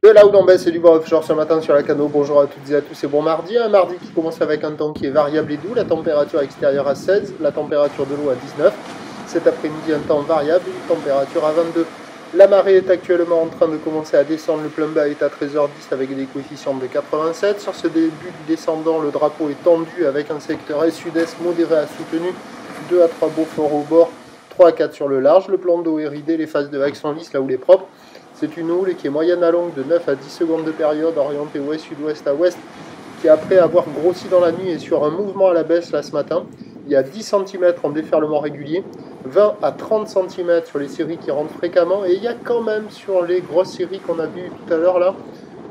De là où l'on baisse, c'est du vent offshore ce matin sur la Cano. Bonjour à toutes et à tous et bon mardi. Un mardi qui commence avec un temps qui est variable et doux. La température extérieure à 16, la température de l'eau à 19. Cet après-midi, un temps variable, une température à 22. La marée est actuellement en train de commencer à descendre. Le plein bas est à 13h10 avec des coefficients de 87. Sur ce début du descendant, le drapeau est tendu avec un secteur est-sud-est modéré à soutenu. 2 à 3 beaux forts au bord, 3 à 4 sur le large. Le plan d'eau est ridé, les phases de vagues sont lisses là où il est propre. C'est une houle qui est moyenne à longue de 9 à 10 secondes de période, orientée ouest, sud-ouest à ouest, qui après avoir grossi dans la nuit est sur un mouvement à la baisse là ce matin. Il y a 10 cm en déferlement régulier, 20 à 30 cm sur les séries qui rentrent fréquemment, et il y a quand même sur les grosses séries qu'on a vues tout à l'heure là,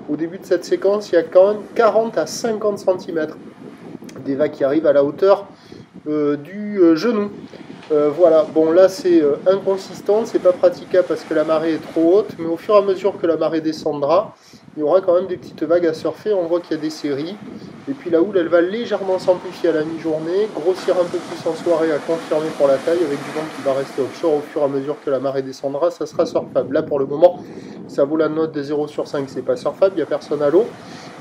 au début de cette séquence, il y a quand même 40 à 50 cm. Des vagues qui arrivent à la hauteur du genou. Voilà, bon là c'est inconsistant, c'est pas praticable parce que la marée est trop haute, mais au fur et à mesure que la marée descendra, il y aura quand même des petites vagues à surfer. On voit qu'il y a des séries, et puis la houle elle va légèrement s'amplifier à la mi-journée, grossir un peu plus en soirée à confirmer pour la taille, avec du vent qui va rester offshore au fur et à mesure que la marée descendra, ça sera surfable. Là pour le moment, ça vaut la note de 0 sur 5, c'est pas surfable, il n'y a personne à l'eau.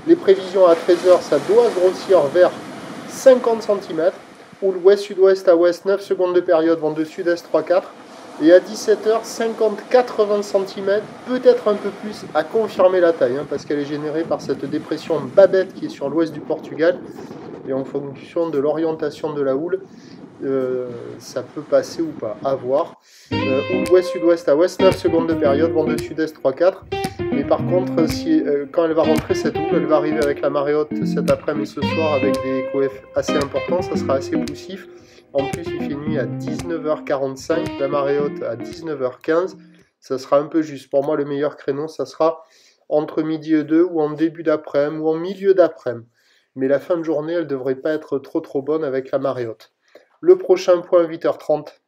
Les prévisions à 13h, ça doit grossir vers 50 cm. Houle ouest-sud-ouest à ouest, 9 secondes de période, vent de sud-est 3-4. Et à 17h, 50-80 cm, peut-être un peu plus, à confirmer la taille, parce qu'elle est générée par cette dépression Babette qui est sur l'ouest du Portugal. Et en fonction de l'orientation de la houle, ça peut passer ou pas, à voir. Houle ouest-sud-ouest à ouest, 9 secondes de période, vent de sud-est 3-4. Mais par contre, quand elle va rentrer cette houle, elle va arriver avec la marée haute cet après-midi et ce soir avec des coefs assez importants, ça sera assez poussif. En plus, il fait nuit à 19h45, la marée haute à 19h15. Ça sera un peu juste. Pour moi, le meilleur créneau, ça sera entre midi et 2 ou en début d'après-midi ou en milieu d'après-midi. Mais la fin de journée, elle ne devrait pas être trop bonne avec la marée haute. Le prochain point, 8h30.